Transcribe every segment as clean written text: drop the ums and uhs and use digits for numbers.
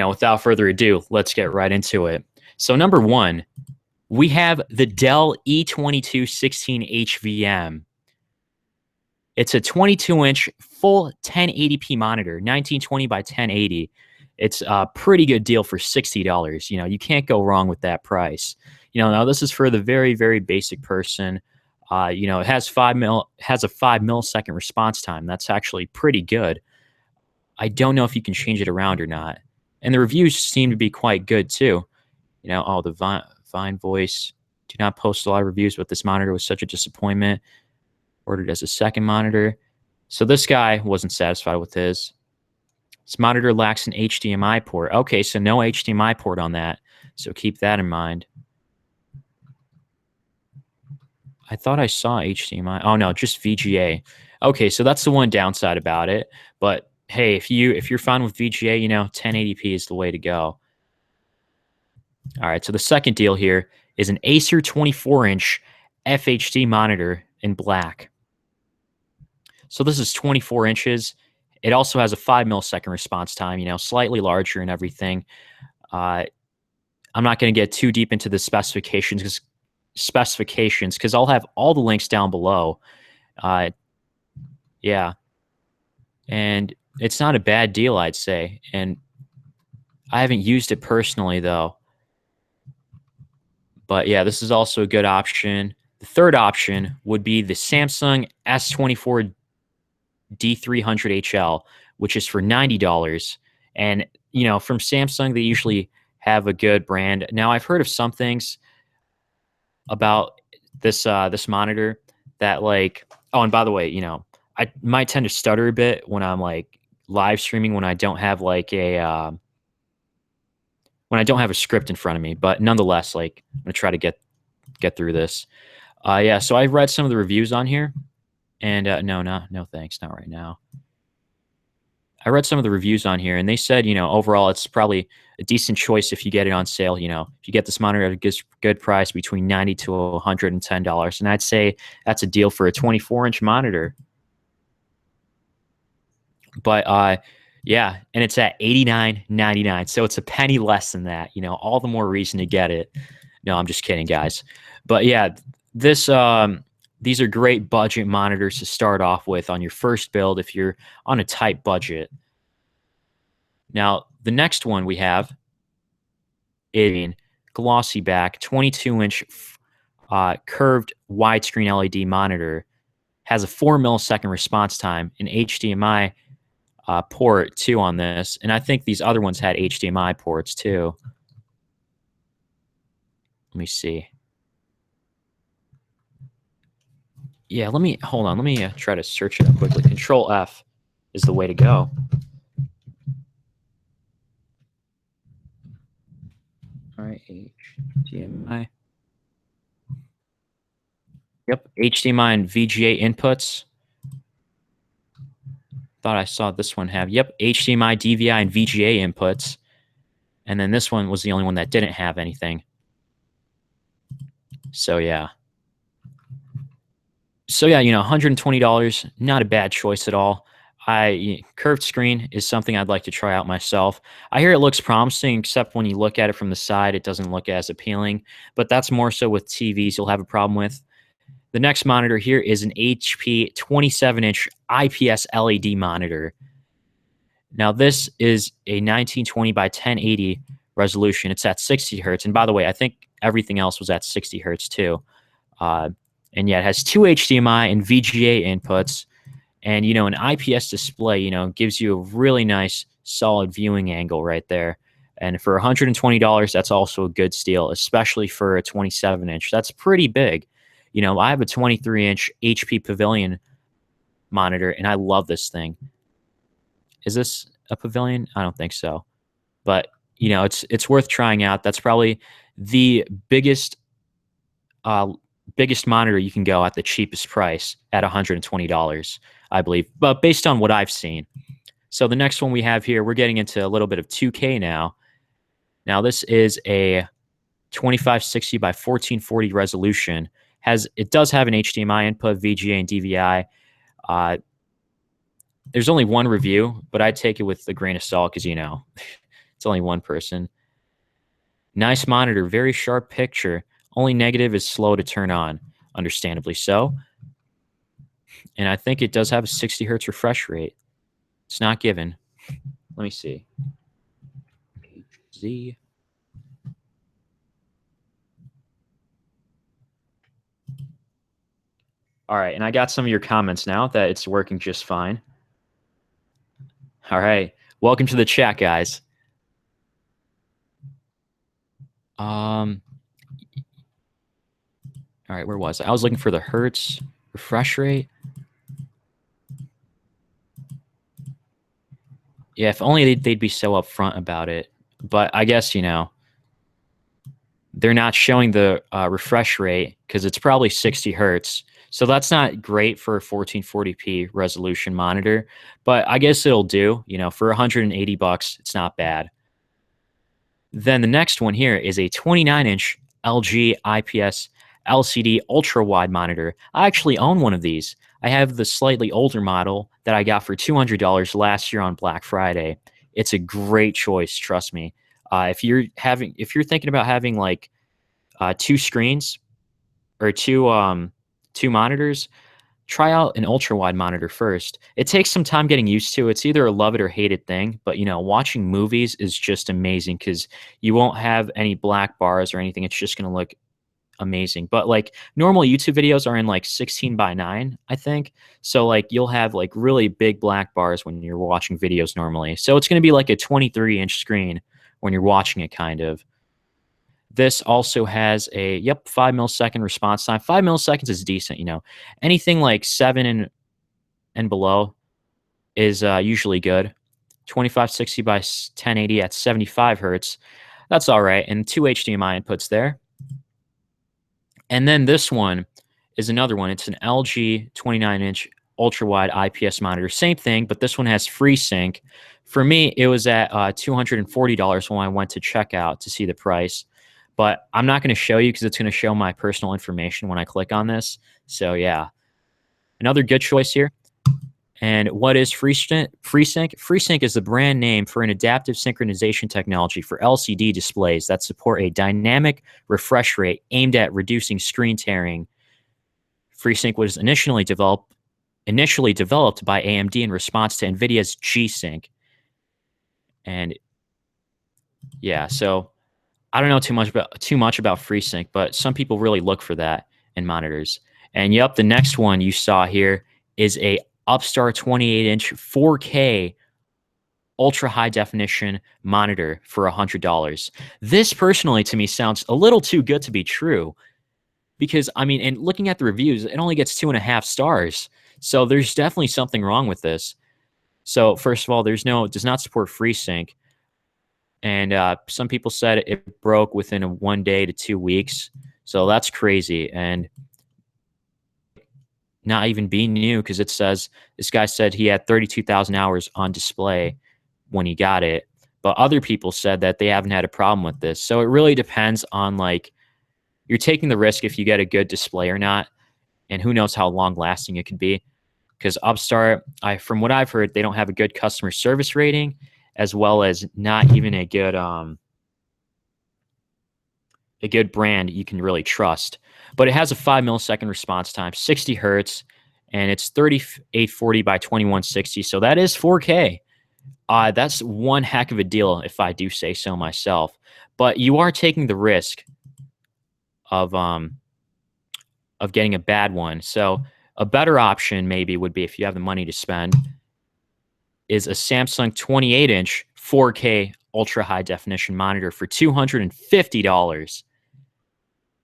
Now, without further ado, let's get right into it. So, number one, we have the Dell E2216 HVM. It's a 22-inch full 1080p monitor, 1920 by 1080. It's a pretty good deal for $60. You can't go wrong with that price. Now this is for the very, very basic person. It has has a 5 millisecond response time. That's actually pretty good. I don't know if you can change it around or not. And the reviews seem to be quite good too. The Vine voice. Do not post a lot of reviews, but this monitor was such a disappointment. Ordered as a second monitor. So this guy wasn't satisfied with his. This monitor lacks an HDMI port. Okay, so no HDMI port on that. So keep that in mind. I thought I saw HDMI. Oh no, just VGA. Okay, so that's the one downside about it. But hey, if you're fine with VGA, 1080p is the way to go. All right, so the second deal here is an Acer 24-inch FHD monitor in black. So this is 24 inches. It also has a 5 millisecond response time, slightly larger and everything. I'm not going to get too deep into the specifications because I'll have all the links down below. Yeah. And it's not a bad deal, I'd say. And I haven't used it personally, though. But yeah, this is also a good option. The third option would be the Samsung S24 D300HL, which is for $90. And, from Samsung, they usually have a good brand. Now, I've heard of some things about this monitor that oh, and by the way, I might tend to stutter a bit when I'm live streaming when I don't have a script in front of me. But nonetheless, I'm gonna try to get through this. Yeah, so I read some of the reviews on here. And no thanks, not right now. I read some of the reviews on here, and they said, overall, it's probably a decent choice if you get it on sale. If you get this monitor at a good price, between $90 to $110, and I'd say that's a deal for a 24-inch monitor. But yeah, and it's at $89.99, so it's a penny less than that. All the more reason to get it. No, I'm just kidding, guys. But yeah, this these are great budget monitors to start off with on your first build if you're on a tight budget. Now, the next one we have is glossy back 22-inch curved widescreen LED monitor. Has a 4 millisecond response time, an HDMI port too on this, and I think these other ones had HDMI ports too. Let me see. Yeah, hold on. Let me try to search it up quickly. Control F is the way to go. All right, HDMI. Yep, HDMI and VGA inputs. Thought I saw this one have. Yep, HDMI, DVI, and VGA inputs. And then this one was the only one that didn't have anything. So yeah. So yeah, $120, not a bad choice at all. Curved screen is something I'd like to try out myself. I hear it looks promising, except when you look at it from the side, it doesn't look as appealing. But that's more so with TVs you'll have a problem with. The next monitor here is an HP 27-inch IPS LED monitor. Now this is a 1920 by 1080 resolution. It's at 60 hertz. And by the way, I think everything else was at 60 hertz too. And yeah, it has 2 HDMI and VGA inputs. And, an IPS display, gives you a really nice, solid viewing angle right there. And for $120, that's also a good steal, especially for a 27-inch. That's pretty big. I have a 23-inch HP Pavilion monitor, and I love this thing. Is this a Pavilion? I don't think so. But, it's worth trying out. That's probably the biggest monitor you can go at the cheapest price at $120, I believe, but based on what I've seen. So the next one we have here, we're getting into a little bit of 2K now. Now this is a 2560 by 1440 resolution. It does have an HDMI input, VGA, and DVI. There's only one review, but I take it with a grain of salt because, It's only one person. Nice monitor, very sharp picture. Only negative is slow to turn on, understandably so. And I think it does have a 60 hertz refresh rate. It's not given. Let me see. HZ. All right, and I got some of your comments now that it's working just fine. All right, welcome to the chat, guys. All right, where was I? I was looking for the hertz refresh rate. Yeah, if only they'd be so upfront about it. But I guess, you know, they're not showing the refresh rate because it's probably 60 hertz. So that's not great for a 1440p resolution monitor, but I guess it'll do. You know, for 180 bucks, it's not bad. Then the next one here is a 29-inch LG IPS LCD ultra-wide monitor. I actually own one of these. I have the slightly older model that I got for $200 last year on Black Friday. It's a great choice, trust me. If you're thinking about having like two screens or two monitors, try out an ultra wide monitor first. It takes some time getting used to. It's either a love it or hate it thing, but you know, watching movies is just amazing because you won't have any black bars or anything. It's just going to look amazing. But like normal YouTube videos are in like 16:9, I think. So like you'll have like really big black bars when you're watching videos normally. So it's going to be like a 23-inch screen when you're watching it, kind of. This also has a 5 millisecond response time. 5 milliseconds is decent, you know. Anything like 7 and below is usually good. 2560 by 1080 at 75 hertz. That's all right. And two HDMI inputs there. And then this one is another one. It's an LG 29-inch ultra-wide IPS monitor. Same thing, but this one has FreeSync. For me, it was at $240 when I went to checkout to see the price. But I'm not going to show you because it's going to show my personal information when I click on this. So yeah, another good choice here. And what is FreeSync? FreeSync is the brand name for an adaptive synchronization technology for LCD displays that support a dynamic refresh rate aimed at reducing screen tearing. FreeSync was initially developed by AMD in response to NVIDIA's G-Sync. And yeah, so I don't know too much about FreeSync, but some people really look for that in monitors. And yep, the next one you saw here is a Upstart 28-inch 4K ultra high definition monitor for $100. This personally to me sounds a little too good to be true because I mean, and looking at the reviews, it only gets 2.5 stars. So there's definitely something wrong with this. So first of all, does not support FreeSync. And some people said it broke within 1 day to 2 weeks. So that's crazy. And not even being new because it says this guy said he had 32,000 hours on display when he got it. But other people said that they haven't had a problem with this. So it really depends on like you're taking the risk if you get a good display or not. And who knows how long lasting it could be. Because Upstart, from what I've heard, they don't have a good customer service rating as well as not even a good brand you can really trust. But it has a 5 millisecond response time, 60 hertz, and it's 3840 by 2160. So that is 4K. That's one heck of a deal, if I do say so myself. But you are taking the risk of getting a bad one. So a better option maybe would be, if you have the money to spend, is a Samsung 28-inch 4K ultra high definition monitor for $250.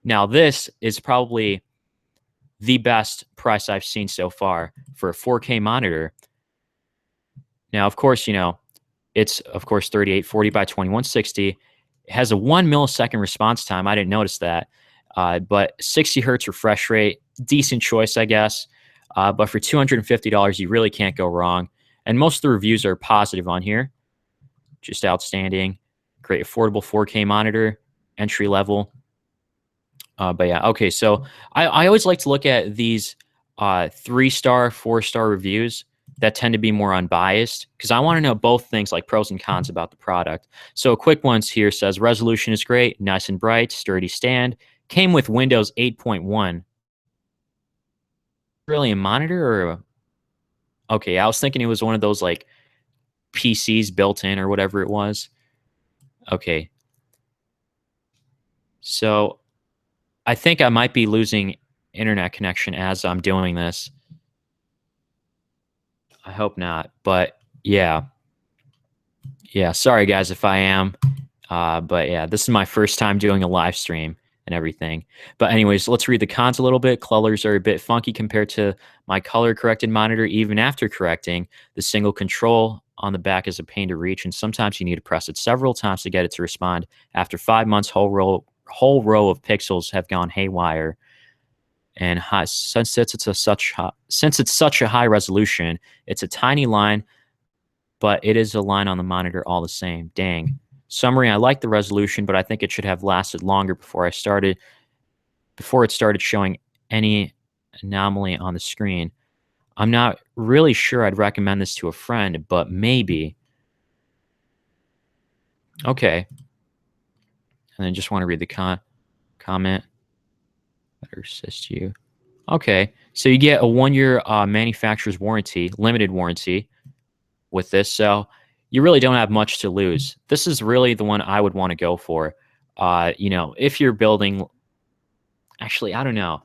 Now, this is probably the best price I've seen so far for a 4K monitor. Now, of course, you know, it's, of course, 3840 by 2160. It has a 1 millisecond response time. I didn't notice that. But 60 hertz refresh rate, decent choice, I guess. But for $250, you really can't go wrong. And most of the reviews are positive on here. Just outstanding. Great affordable 4K monitor, entry level. But yeah, okay. So I always like to look at these 3-star, 4-star reviews that tend to be more unbiased because I want to know both things like pros and cons about the product. So a quick ones here says resolution is great, nice and bright, sturdy stand, came with Windows 8.1. Really a monitor or okay, I was thinking it was one of those like PCs built in or whatever it was. Okay. So I think I might be losing internet connection as I'm doing this. I hope not. But yeah. Yeah, sorry guys if I am. But yeah, this is my first time doing a live stream and everything. But anyways, let's read the cons a little bit. Colors are a bit funky compared to my color corrected monitor. Even after correcting, the single control on the back is a pain to reach, and sometimes you need to press it several times to get it to respond. After 5 months, whole row of pixels have gone haywire. And since it's such a high resolution, it's a tiny line, but it is a line on the monitor all the same. Dang. Summary, I like the resolution, but I think it should have lasted longer before it started showing any anomaly on the screen. I'm not really sure I'd recommend this to a friend, but maybe. Okay. And then just want to read the comment. Better assist you. Okay. So you get a 1-year manufacturer's warranty, limited warranty with this. So you really don't have much to lose. This is really the one I would want to go for. If you're building, actually, I don't know.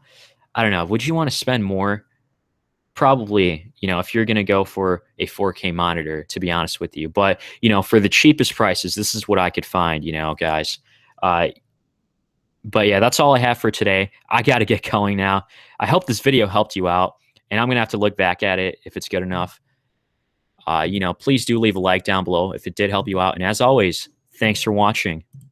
Would you want to spend more? Probably, if you're going to go for a 4K monitor, to be honest with you. But, for the cheapest prices, this is what I could find, guys. But yeah, that's all I have for today. I got to get going now. I hope this video helped you out, and I'm going to have to look back at it if it's good enough. Please do leave a like down below if it did help you out. And as always, thanks for watching.